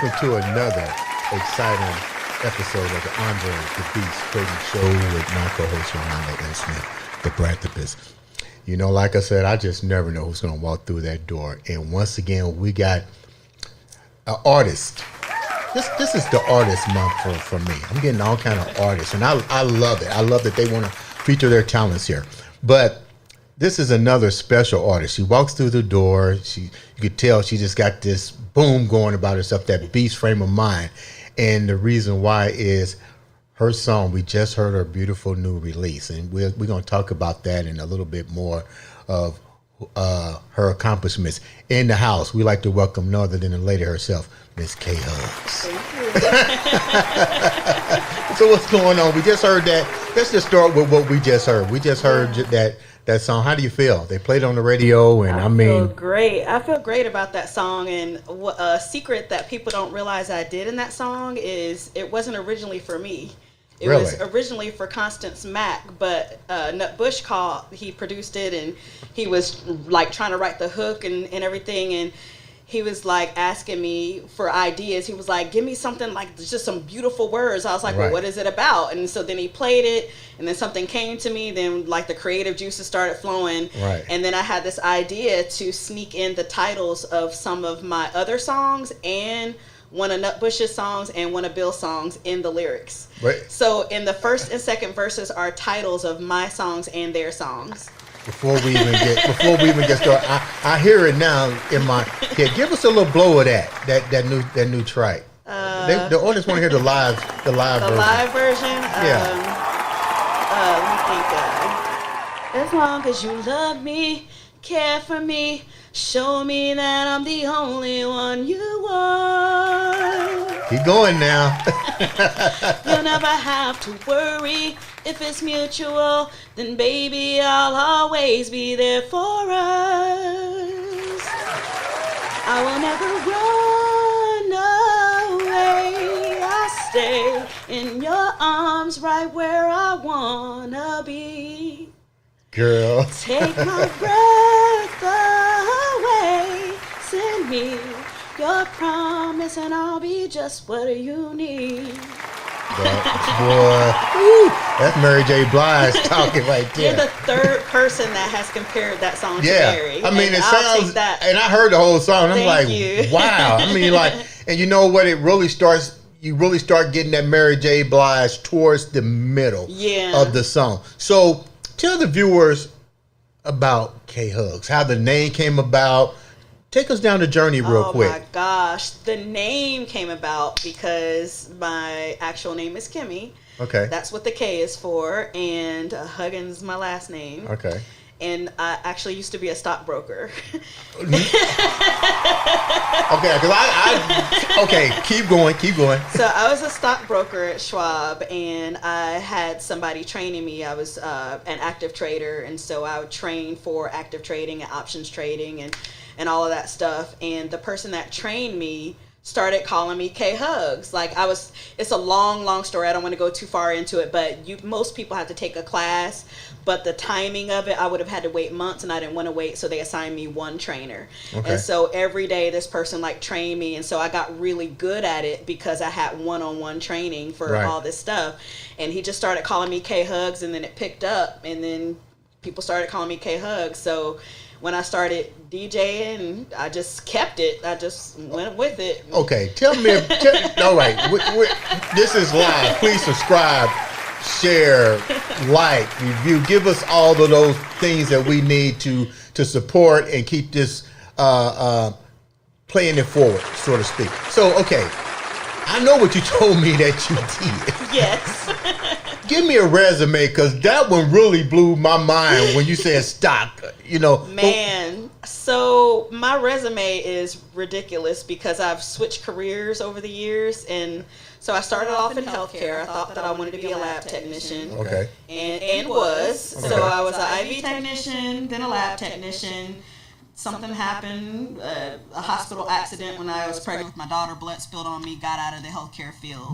welcome to another exciting episode of the Andre the Beast Trading Show with my co-host Ronda and Smith, the Bractopus. You know, like I said, I just never know who's going to walk through that door. And once again, we got an artist. This is the artist month for me. I'm getting all kind of artists, and I love it. I love that they want to feature their talents here. But this is another special artist. She walks through the door. You could tell she just got this boom going about herself, that beast frame of mind. And the reason why is her song. We just heard her beautiful new release, and we're going to talk about that and a little bit more of her accomplishments. In the house, we like to welcome none other than the lady herself, Miss K. Huggins. So what's going on? We just heard that. Let's just start with what we just heard. We just heard that song. How do you feel? They played on the radio, and I feel great. I feel great about that song. And a secret that people don't realize I did in that song is it wasn't originally for me. It was originally for Constance Mack, but Nut Bush he produced it, and he was like trying to write the hook and everything, and he was like asking me for ideas. He was like, give me something like just some beautiful words. I was like, well, what is it about? And so then he played it, and then something came to me. Then like the creative juices started flowing. Right. And then I had this idea to sneak in the titles of some of my other songs and one of Nut Bush's songs and one of Bill's songs in the lyrics. Right. So in the first and second verses are titles of my songs and their songs. Before we even get started, I hear it now in my head. Give us a little blow of that new track. The audience want to hear the live version. The live version. Yeah. Let me think. As long as you love me, care for me, show me that I'm the only one you want. Keep going now. You'll never have to worry. If it's mutual, then baby, I'll always be there for us. I will never run away. I'll stay in your arms right where I wanna be. Girl. Take my breath away. Send me your promise and I'll be just what you need. That's Mary J. Blige talking right there. You're the third person that has compared that song to Mary. I mean, it I'll sounds, and I heard the whole song, and I'm like, wow. I mean, like, and you know what? It really starts, you really start getting that Mary J. Blige towards the middle of the song. So tell the viewers about K. Hugs, how the name came about. Take us down the journey real quick. Oh my gosh. The name came about because my actual name is Kimmy. Okay. That's what the K is for. And Huggins is my last name. Okay. And I actually used to be a stockbroker. Okay, because okay, keep going. So I was a stockbroker at Schwab, and I had somebody training me. I was an active trader, and so I would train for active trading and options trading and all of that stuff. And the person that trained me started calling me K Hugs. Like it's a long story. I don't want to go too far into it, but most people have to take a class, but the timing of it, I would have had to wait months, and I didn't want to wait, so they assigned me one trainer. Okay. And so every day this person like trained me, and so I got really good at it because I had one-on-one training for all this stuff. And he just started calling me K Hugs, and then it picked up, and then people started calling me K Hugs. So when I started DJing, I just kept it. I just went with it. Okay, tell me. All right, this is live. Please subscribe, share, like, review. Give us all of those things that we need to support and keep this playing it forward, so to speak. So, okay, I know what you told me that you did. Yes. Give me a resume, because that one really blew my mind when you said stock. You know, man. So my resume is ridiculous because I've switched careers over the years, and so I started off in healthcare. I thought that I wanted to be a lab technician. Okay. And was. Okay. So I was an IV technician, then a lab technician. Something happened, a hospital accident when I was pregnant with my daughter, blood spilled on me, got out of the healthcare field.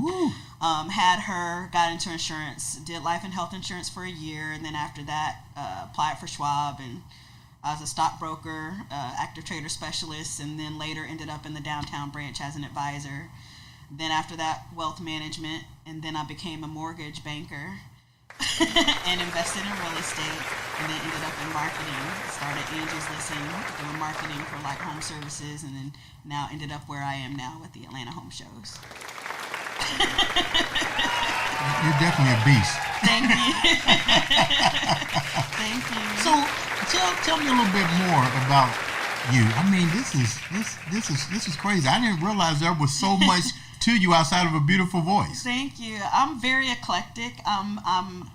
Had her, got into insurance, did life and health insurance for a year, and then after that, applied for Schwab and I was a stockbroker, active trader specialist, and then later ended up in the downtown branch as an advisor. Then after that, wealth management, and then I became a mortgage banker and invested in real estate, and then ended up in marketing. Started Angie's Listen, doing marketing for like home services, and then now ended up where I am now with the Atlanta Home Shows. You're definitely a beast. Thank you. Thank you. So tell me a little bit more about you. I mean, this is crazy. I didn't realize there was so much to you outside of a beautiful voice. Thank you. I'm very eclectic. I'm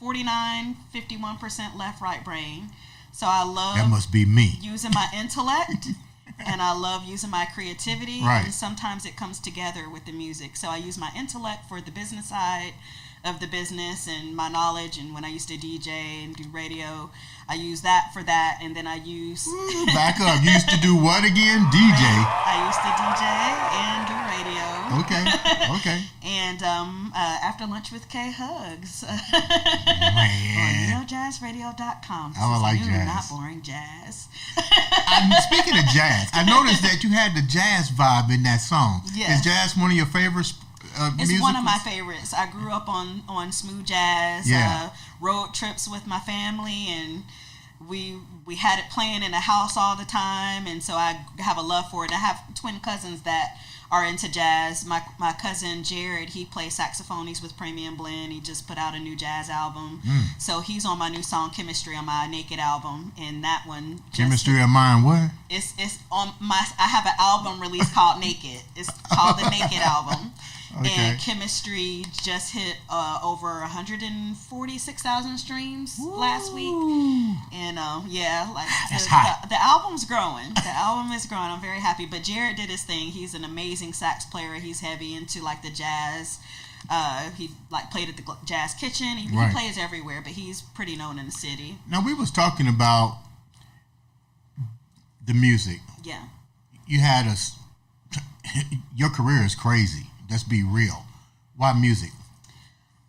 49, 51% left, right brain. So I love that must be me. Using my intellect. And I love using my creativity, right. And sometimes it comes together with the music. So I use my intellect for the business side of the business and my knowledge. And when I used to DJ and do radio, I use that for that. And then I use... Back up. You used to do what again? DJ? I used to DJ and do radio. Okay. And after lunch with K Hugs. Man. On NeoJazzRadio.com. I like jazz. Not boring jazz. Speaking of jazz, I noticed that you had the jazz vibe in that song. Yes. Is jazz one of your favorites? It's one of my favorites. I grew up on smooth jazz. Yeah. Road trips with my family, and we had it playing in the house all the time, and so I have a love for it. I have twin cousins that are into jazz. My cousin Jared, he plays saxophone. He's with Premium Blend. He just put out a new jazz album. So he's on my new song Chemistry on my Naked album, and that one Chemistry of Mine what? It's on my. I have an album released called Naked. It's called the Naked album. Okay. And Chemistry just hit over 146,000 streams last week. And that's hot. The album's growing. The album is growing. I'm very happy. But Jared did his thing. He's an amazing sax player. He's heavy into like the jazz. He like played at the Jazz Kitchen. He plays everywhere, but he's pretty known in the city. Now we was talking about the music. Yeah. You had your career is crazy. Let's be real. Why music?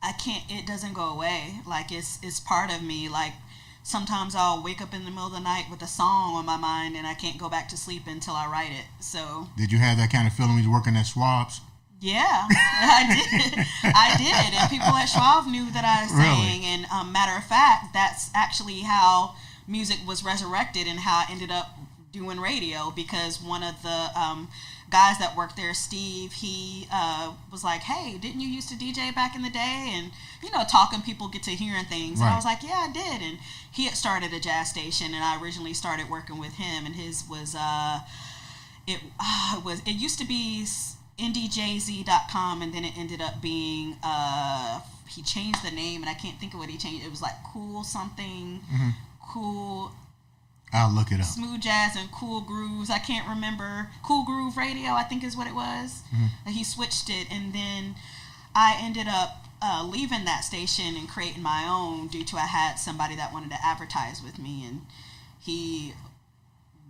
It doesn't go away. Like it's part of me. Like sometimes I'll wake up in the middle of the night with a song on my mind and I can't go back to sleep until I write it. So did you have that kind of feeling when you were working at Schwab's? Yeah, I did. And people at Schwab knew that I sang. Really? And matter of fact, that's actually how music was resurrected and how I ended up doing radio, because one of the guys that worked there, Steve, he was like, hey, didn't you used to DJ back in the day? And, talking, people get to hearing things. Right. And I was like, yeah, I did. And he had started a jazz station, and I originally started working with him, and his was, it used to be indiejz.com, and then it ended up being, he changed the name, and I can't think of what he changed. It was like Cool something, Cool... I'll look it up. Smooth Jazz and Cool Grooves. I can't remember. Cool Groove Radio, I think is what it was. He switched it, and then I ended up leaving that station and creating my own due to I had somebody that wanted to advertise with me, and he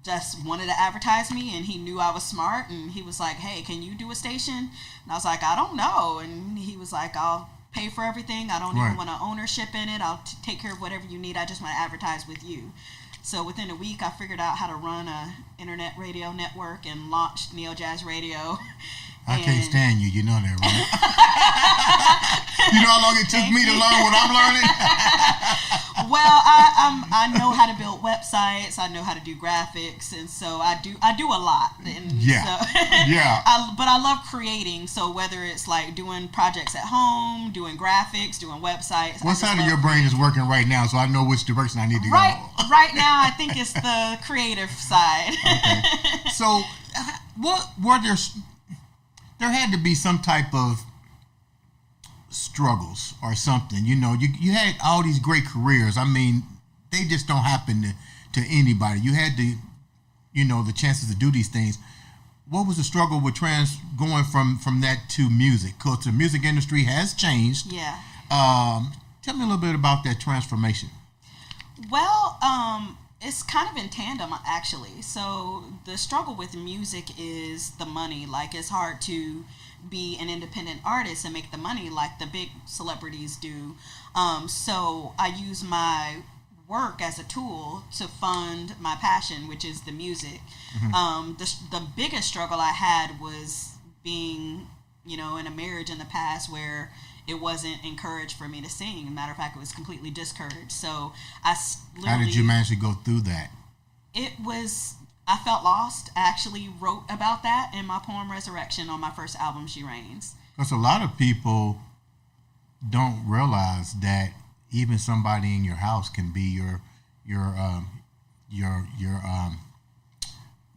just wanted to advertise me, and he knew I was smart, and he was like, hey, can you do a station? And I was like, I don't know. And he was like, I'll pay for everything. I don't even want an ownership in it. I'll take care of whatever you need. I just want to advertise with you. So within a week, I figured out how to run a internet radio network and launched Neo Jazz Radio. I can't stand you. You know that, right? You know how long it took me to learn what I'm learning? Well, I know how to build websites. I know how to do graphics, and so I do a lot. And but I love creating. So whether it's like doing projects at home, doing graphics, doing websites. What side of your brain is working right now, so I know which direction I need to go? Right now, I think it's the creative side. Okay. So, there had to be some type of struggles or something. You had all these great careers. I mean, they just don't happen to anybody. You had the chances to do these things. What was the struggle with going from that to music? Because the music industry has changed. Yeah. Tell me a little bit about that transformation. Well, it's kind of in tandem, actually. So the struggle with music is the money. Like, it's hard to be an independent artist and make the money like the big celebrities do. So I use my work as a tool to fund my passion, which is the music. The biggest struggle I had was being, in a marriage in the past where it wasn't encouraged for me to sing. Matter of fact, it was completely discouraged. So how did you manage to go through that? I felt lost. I actually wrote about that in my poem Resurrection on my first album, She Reigns. Because a lot of people don't realize that even somebody in your house can be your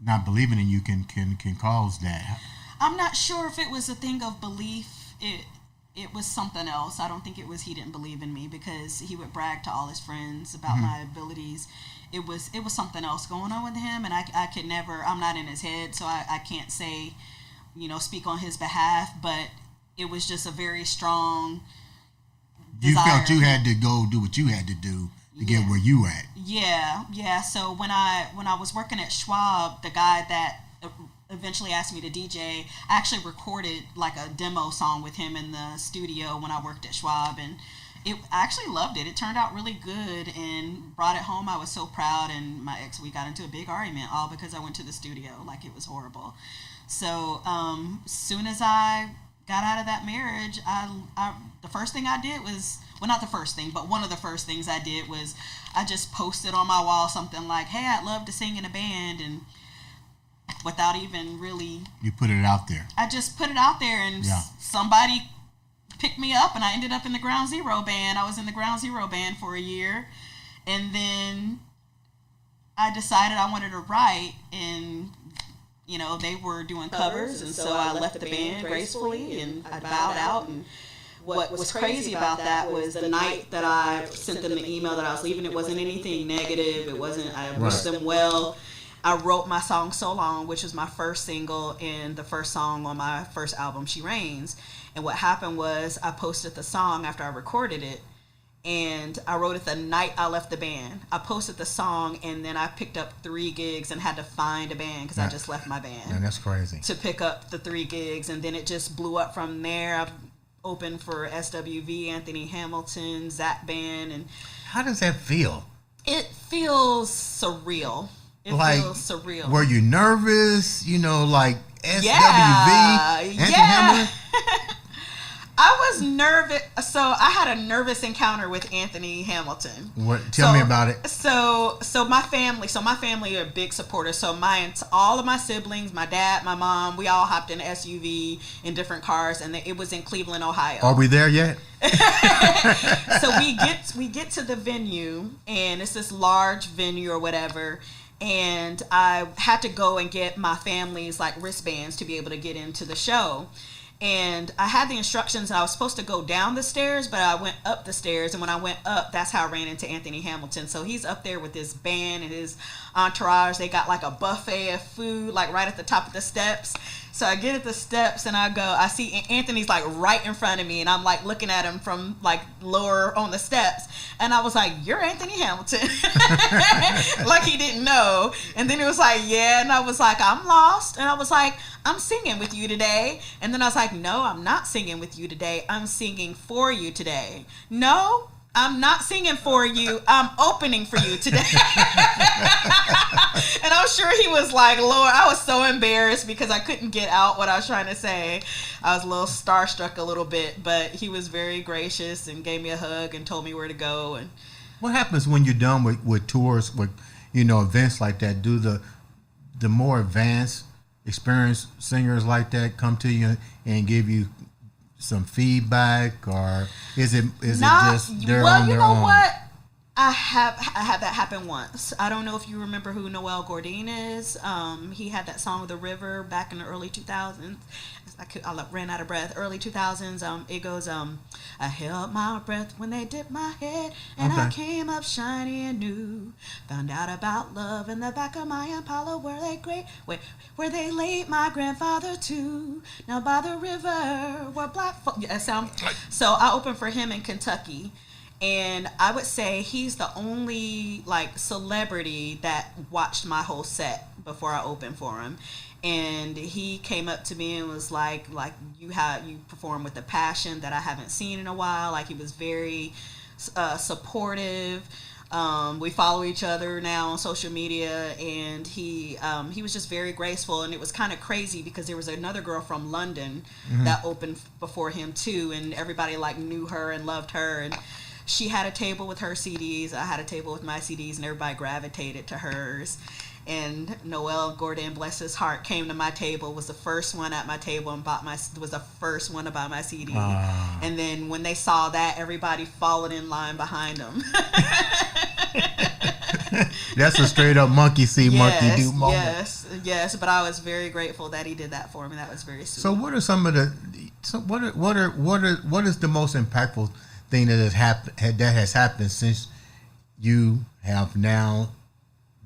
not believing in you can cause that. I'm not sure if it was a thing of belief. It was something else. I don't think it was he didn't believe in me, because he would brag to all his friends about my abilities. It was something else going on with him, and I could never. I'm not in his head, so I can't say, speak on his behalf. But it was just a very strong desire. You felt you had to go do what you had to do to get where you at. Yeah. So when I was working at Schwab, the guy that eventually asked me to DJ, I actually recorded like a demo song with him in the studio when I worked at Schwab, and I actually loved it. It turned out really good and brought it home. I was so proud, and my ex, we got into a big argument all because I went to the studio. Like, it was horrible. So soon as I got out of that marriage, the first thing I did was, well, not the first thing, but one of the first things I did was I just posted on my wall something like, hey, I'd love to sing in a band, and without even really... You put it out there. I just put it out there, and somebody picked me up, and I ended up in the Ground Zero band. I was in the Ground Zero band for a year, and then I decided I wanted to write, and they were doing covers, and so I left the band gracefully, and I bowed out. And what was crazy about that was the night that I sent them the email that I was leaving, it wasn't anything negative. It wasn't, I wished them well. I wrote my song So Long, which was my first single and the first song on my first album, She Reigns. And what happened was I posted the song after I recorded it, and I wrote it the night I left the band. I posted the song, and then I picked up 3 gigs and had to find a band because I just left my band. And that's crazy. To pick up the 3 gigs, and then it just blew up from there. I've opened for SWV, Anthony Hamilton, Zach Band. And how does that feel? It feels surreal. It feels surreal. Were you nervous? Like SWV? Anthony Hamilton? I was nervous. So I had a nervous encounter with Anthony Hamilton. Tell me about it. So my family are big supporters. So all of my siblings, my dad, my mom, we all hopped in an SUV in different cars, and it was in Cleveland, Ohio. Are we there yet? So we get to the venue, and it's this large venue or whatever. And I had to go and get my family's like wristbands to be able to get into the show. And I had the instructions, and I was supposed to go down the stairs, but I went up the stairs. And when I went up, that's how I ran into Anthony Hamilton. So he's up there with his band and his entourage. They got like a buffet of food, like right at the top of the steps. So I get at the steps, and I see Anthony's like right in front of me, and I'm like looking at him from like lower on the steps. And I was like, "You're Anthony Hamilton." Like he didn't know. And then he was like, "Yeah." And I was like, "I'm lost." And I was like, "I'm singing with you today." And then I was like, "No, I'm not singing with you today. I'm singing for you today." "No, I'm not singing for you. I'm opening for you today." And I'm sure he was like, Lord, I was so embarrassed because I couldn't get out what I was trying to say. I was a little starstruck a little bit, but he was very gracious and gave me a hug and told me where to go. And what happens when you're done with tours, with events like that? Do the more advanced, experienced singers like that come to you and give you some feedback, or is it just they're on their own? Well, you know what? I had that happen once. I don't know if you remember who Noel Gourdin is. He had that song "The River" back in the early 2000s. I ran out of breath. Early 2000s. It goes, "I held my breath when they dipped my head, and I came up shiny and new. Found out about love in the back of my Impala, where they laid my grandfather too. Now by the river where black folk." So I opened for him in Kentucky. And I would say he's the only like celebrity that watched my whole set before I opened for him. And he came up to me and was like you perform with a passion that I haven't seen in a while. Like, he was very supportive. We follow each other now on social media, and he was just very graceful, and it was kind of crazy because there was another girl from London that opened before him too, and everybody like knew her and loved her, and she had a table with her CDs, I had a table with my CDs, and everybody gravitated to hers. And Noel Gordon, bless his heart, came to my table, was the first one at my table and was the first one to buy my CD. And then when they saw that, everybody followed in line behind him. That's a straight up monkey see, monkey do moment. Yes. But I was very grateful that he did that for me. That was very sweet. So what are some of the? So what is the most impactful thing that has happened since you have now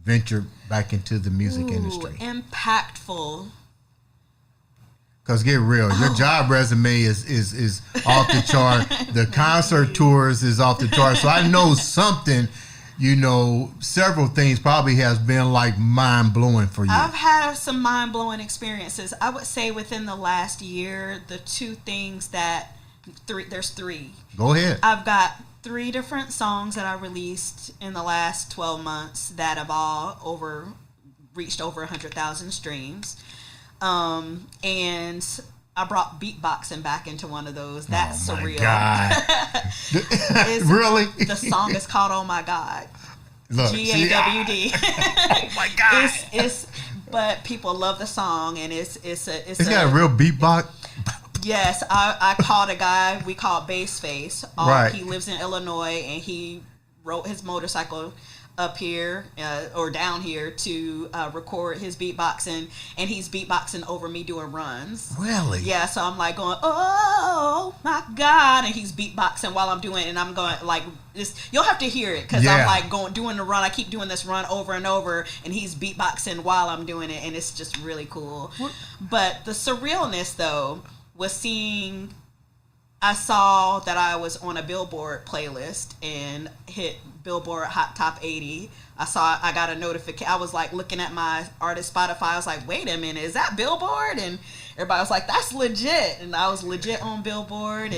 ventured back into the music industry? Impactful. Because get real, your job resume is off the chart. The concert tours is off the chart. So I know something, several things probably has been like mind blowing for you. I've had some mind blowing experiences. I would say within the last year, the two things there's three. Go ahead. I've got 3 different songs that I released in the last 12 months that have all reached over 100,000 streams. And I brought beatboxing back into one of those. That's surreal. Really? The song is called "Oh My God." Look, GAWD. Oh my God. But people love the song, and it's got a real beatbox. Yes, I called a guy we call Bassface. Right. He lives in Illinois, and he rode his motorcycle up here or down here to record his beatboxing, and he's beatboxing over me doing runs. Really? Yeah, so I'm like going, oh my God, and he's beatboxing while I'm doing it, and I'm going like this. You'll have to hear it because I'm like doing the run. I keep doing this run over and over, and he's beatboxing while I'm doing it, and it's just really cool. What? But the surrealness though was I saw that I was on a Billboard playlist and hit Billboard Hot Top 80. I got a notification. I was like looking at my artist Spotify. I was like, wait a minute, is that Billboard? And everybody was like, that's legit. And I was legit on Billboard.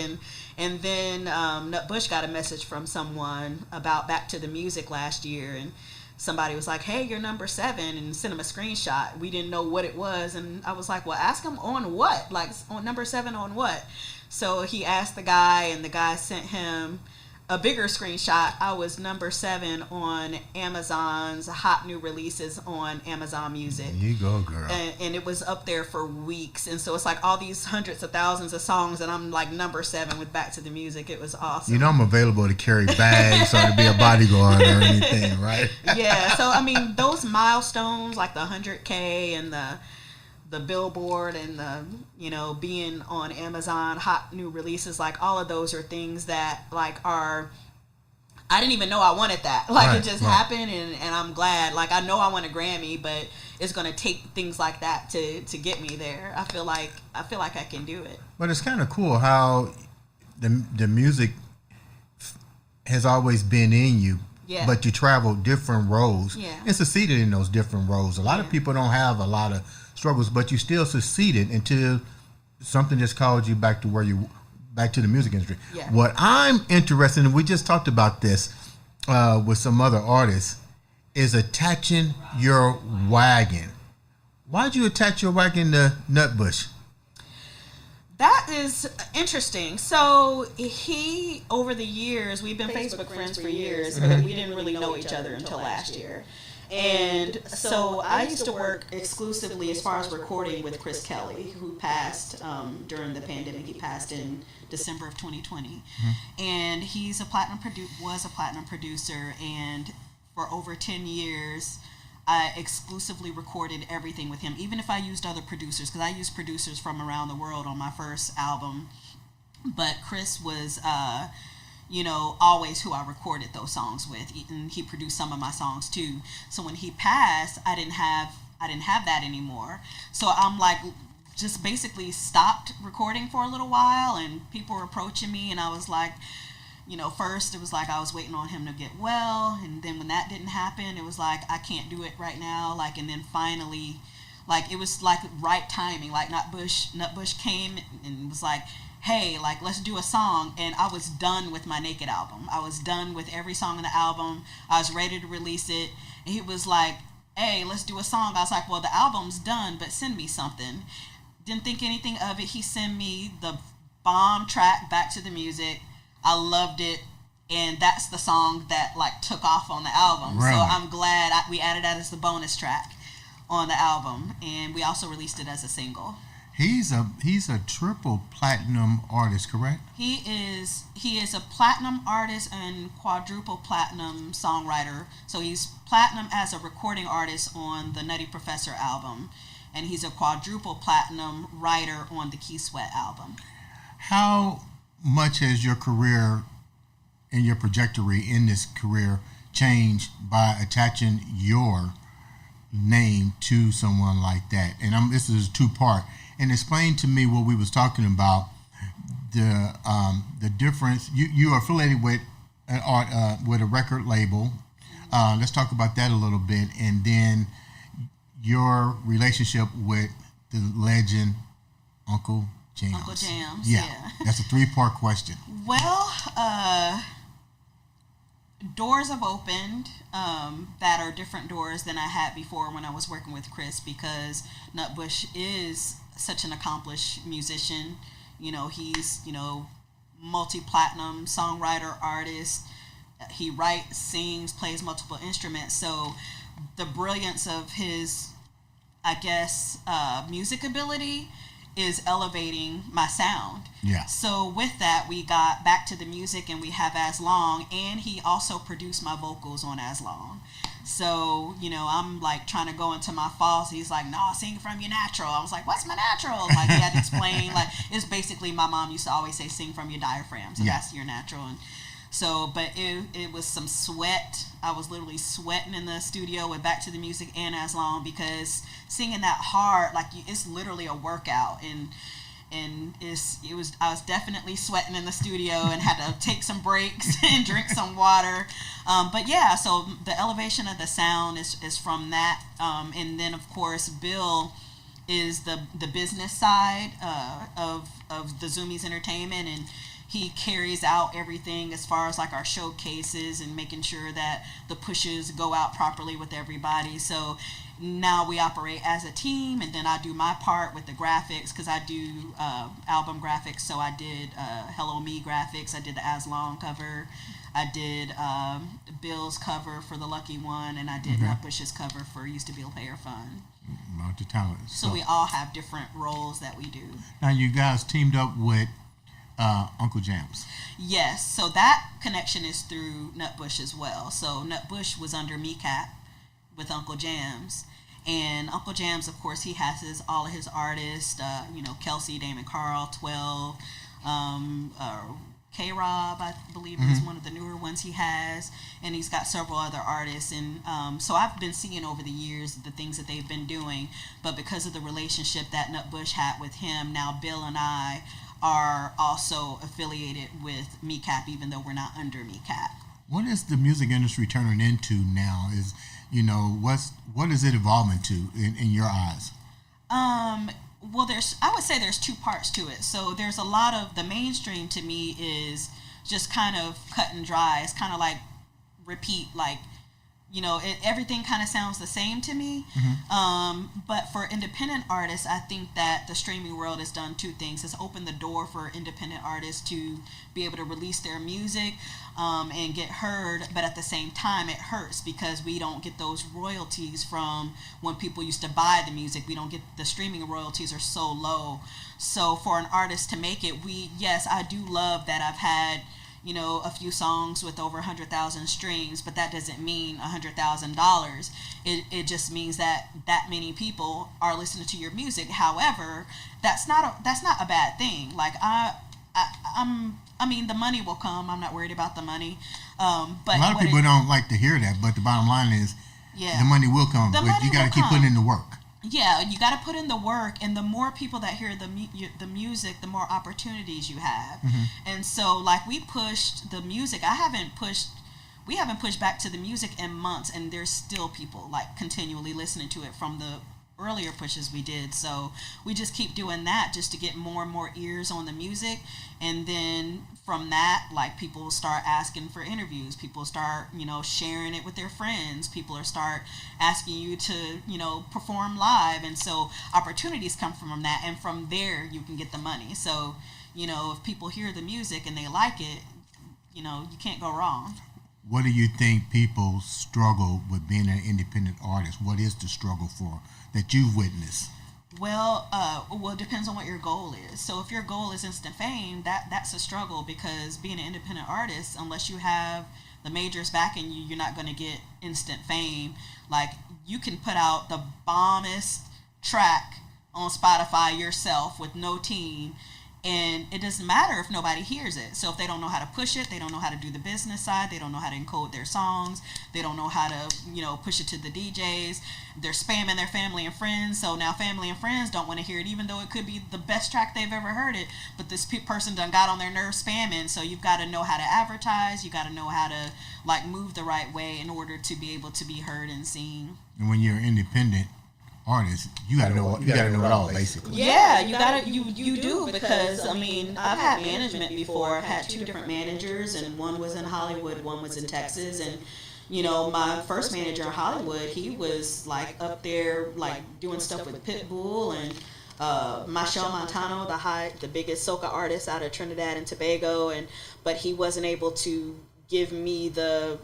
And then Nut Bush got a message from someone about Back to the Music last year. And somebody was like, hey, you're number 7, and sent him a screenshot. We didn't know what it was. And I was like, well, ask him on what? Like, on number 7 on what? So he asked the guy, and the guy sent him a bigger screenshot. I was number 7 on Amazon's hot new releases on Amazon Music. There you go, girl. And it was up there for weeks. And so it's like all these hundreds of thousands of songs, and I'm like number 7 with Back to the Music. It was awesome. I'm available to carry bags or to be a bodyguard or anything, right? Yeah. So, I mean, those milestones, like the 100K and the Billboard and the being on Amazon hot new releases, like all of those are things that like I didn't even know I wanted that, like right, it just happened, and I'm glad. Like I know I want a Grammy, but it's going to take things like that to get me there. I feel like I can do it. But it's kind of cool how the music has always been in you. Yeah. But you travel different roads and succeeded in those different roads. A lot of people don't have a lot of struggles, but you still succeeded until something just called you back to the music industry. Yeah. What I'm interested in, we just talked about this with some other artists, is attaching your wagon. Why'd you attach your wagon to Nutbush? That is interesting. So he, over the years, we've been Facebook friends for years, but we didn't really know each other until last year. And so I used to work exclusively as far as recording with Chris Kelly, who passed during the pandemic. He passed in December of 2020. Mm-hmm. And he's was a platinum producer, and for over 10 years, I exclusively recorded everything with him, even if I used other producers, because I used producers from around the world on my first album. But Chris was, always who I recorded those songs with, and he produced some of my songs too. So when he passed, I didn't have that anymore. So I'm like, just basically stopped recording for a little while, and people were approaching me, and I was like, first it was like I was waiting on him to get well, and then when that didn't happen, it was like I can't do it right now, like, and then finally, like, it was like right timing, like Nutbush came and was like, hey, like, let's do a song. And I was done with my Naked album. I was done with every song on the album. I was ready to release it. And he was like, hey, let's do a song. I was like, well, the album's done, but send me something. Didn't think anything of it. He sent me the bomb track, Back to the Music. I loved it. And that's the song that, like, took off on the album. Really? So I'm glad we added that as the bonus track on the album. And we also released it as a single. He's a triple platinum artist, correct? He is a platinum artist and quadruple platinum songwriter. So he's platinum as a recording artist on the Nutty Professor album, and he's a quadruple platinum writer on the Key Sweat album. How much has your career and your trajectory in this career changed by attaching your name to someone like that? And this is a two-part. And explain to me what we was talking about, the difference. You are affiliated with a record label. Let's talk about that a little bit, and then your relationship with the legend Uncle Jams. Uncle Jams, yeah. That's a 3-part question. Well, doors have opened that are different doors than I had before when I was working with Chris, because Nutbush is such an accomplished musician. You know, he's, multi-platinum songwriter, artist. He writes, sings, plays multiple instruments. So the brilliance of his, I guess, music ability is elevating my sound. Yeah. So with that, we got Back to the Music, and we have As Long, and he also produced my vocals on As Long. So, I'm like trying to go into my falls. He's like, no, sing from your natural. I was like, what's my natural? Like, he had to explain, like, it's basically, my mom used to always say, sing from your diaphragm. So that's your natural. And so, but it was some sweat. I was literally sweating in the studio with Back to the Music and As Long, because singing that hard, like, it's literally a workout. And I was definitely sweating in the studio and had to take some breaks and drink some water. But yeah, so the elevation of the sound is from that. And then of course, Bill is the business side of the Zoomies Entertainment, and he carries out everything as far as like our showcases and making sure that the pushes go out properly with everybody. So now we operate as a team, and then I do my part with the graphics, because I do album graphics. So I did Hello Me graphics, I did the As Long cover, I did Bill's cover for The Lucky One, and I did Nutbush's cover for Used to Be a Player Fun. Multi-talent. So we all have different roles that we do. Now you guys teamed up with Uncle Jams. Yes, so that connection is through Nutbush as well. So Nutbush was under MeCap with Uncle Jams, and Uncle Jams, of course, he has all of his artists, Kelsey, Damon Carl, 12, K-Rob, I believe is one of the newer ones he has, and he's got several other artists. And so I've been seeing over the years the things that they've been doing, but because of the relationship that Nutbush had with him, now Bill and I are also affiliated with MeCap, even though we're not under MeCap. What is the music industry turning into now? What is it evolving to in your eyes? Well, I would say there's 2 parts to it. So there's a lot of the mainstream, to me, is just kind of cut and dry. It's kind of like repeat, like, everything kind of sounds the same to me. But for independent artists, I think that the streaming world has done 2 things. It's opened the door for independent artists to be able to release their music and get heard, but at the same time it hurts because we don't get those royalties from when people used to buy the music. We don't get the streaming royalties are so low. So for an artist to make it, I do love that I've had a few songs with over 100,000 streams, but that doesn't mean $100,000. It just means that many people are listening to your music. However, that's not a bad thing. Like I mean, the money will come. I'm not worried about the money. But a lot of people don't like to hear that, but the bottom line is, the money will come. But you got to keep putting in the work. Yeah, you got to put in the work, and the more people that hear the music, the more opportunities you have. And so, like, we pushed the music. We haven't pushed Back to the Music in months, and there's still people like continually listening to it from the earlier pushes we did. So we just keep doing that just to get more and more ears on the music. And then from that, like, people will start asking for interviews. People start, sharing it with their friends. People are start asking you to, perform live. And so opportunities come from that. And from there, you can get the money. So, if people hear the music and they like it, you can't go wrong. What do you think people struggle with being an independent artist? What is the struggle for that you've witnessed? Well, it depends on what your goal is. So if your goal is instant fame, that's a struggle, because being an independent artist, unless you have the majors backing you, you're not going to get instant fame. Like, you can put out the bombest track on Spotify yourself with no team, and it doesn't matter if nobody hears it. So if they don't know how to push it, they don't know how to do the business side, they don't know how to encode their songs, they don't know how to, push it to the DJs, they're spamming their family and friends. So now family and friends don't want to hear it, even though it could be the best track they've ever heard it. But this person done got on their nerves spamming. So you've got to know how to advertise. You got to know how to, like, move the right way in order to be able to be heard and seen. And when you're independent artist, you gotta know it all, basically. Yeah, you do, because I've had management before. I've had 2 different managers, and one was in Hollywood, one was in Texas. And my first manager in Hollywood, he was like up there, like, doing stuff with Pitbull and Michelle Montano, the biggest soca artist out of Trinidad and Tobago, but he wasn't able to give me the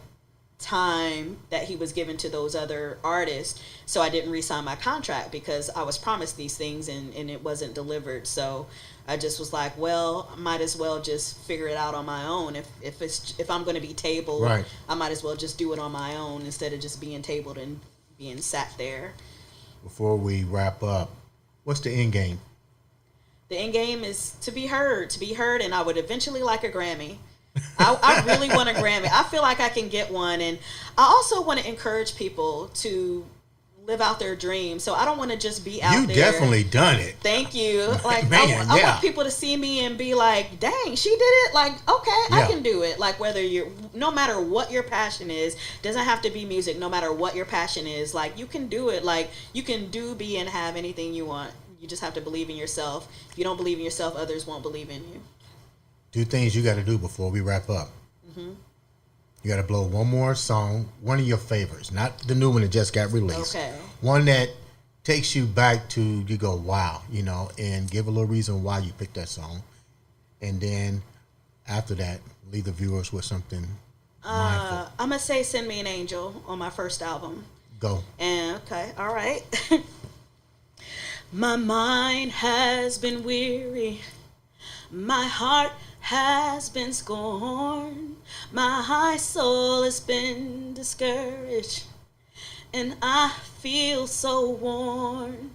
time that he was given to those other artists. So I didn't re-sign my contract because I was promised these things and it wasn't delivered. So I just was like, well, I might as well just figure it out on my own. If I'm going to be tabled, right, I might as well just do it on my own instead of just being tabled and being sat there. Before we wrap up, what's the end game? The end game is to be heard, and I would eventually like a Grammy. I really want a Grammy. I feel like I can get one, and I also want to encourage people to live out their dreams. So I don't want to just be out there. You definitely done it. Thank you. Like, man, I want people to see me and be like, dang, she did it. Like, okay, I can do it. Like, no matter what your passion is, doesn't have to be music, no matter what your passion is, like, you can do it. Like, you can do, be, and have anything you want. You just have to believe in yourself. If you don't believe in yourself, others won't believe in you. 2 things you got to do before we wrap up. Mm-hmm. You got to blow one more song, one of your favorites, not the new one that just got released. Okay. One that takes you back to, you go, wow, and give a little reason why you picked that song. And then after that, leave the viewers with something mindful. I'm going to say Send Me an Angel on my first album. Go. And okay, all right. My mind has been weary. My heart has been scorned, my soul has been discouraged, and I feel so worn.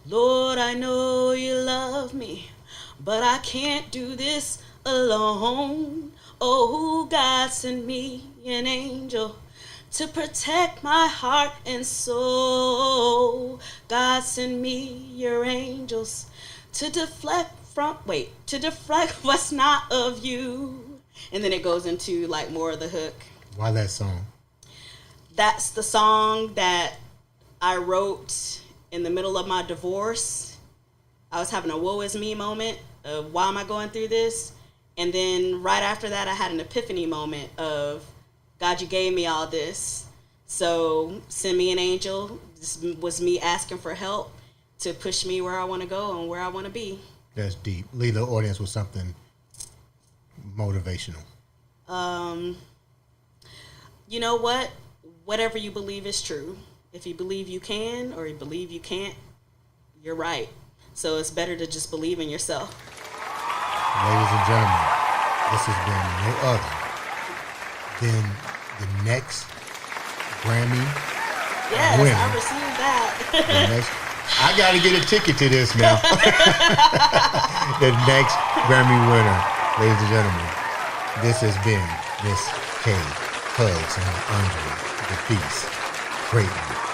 Lord, I know you love me, but I can't do this alone. Oh, God, send me an angel to protect my heart and soul. God, send me your angels to deflect what's not of you. And then it goes into, like, more of the hook. Why that song? That's the song that I wrote in the middle of my divorce. I was having a woe is me moment of, why am I going through this? And then right after that, I had an epiphany moment of, God, you gave me all this. So send me an angel. This was me asking for help to push me where I want to go and where I want to be. That's deep. Leave the audience with something motivational. You know what? Whatever you believe is true. If you believe you can or you believe you can't, you're right. So it's better to just believe in yourself. Ladies and gentlemen, this has been no other than the next Grammy winner. Yes, I received that. I got to get a ticket to this now. The next Grammy winner, ladies and gentlemen, this has been Miss K. Hugs and Andre, the Beast. Great one.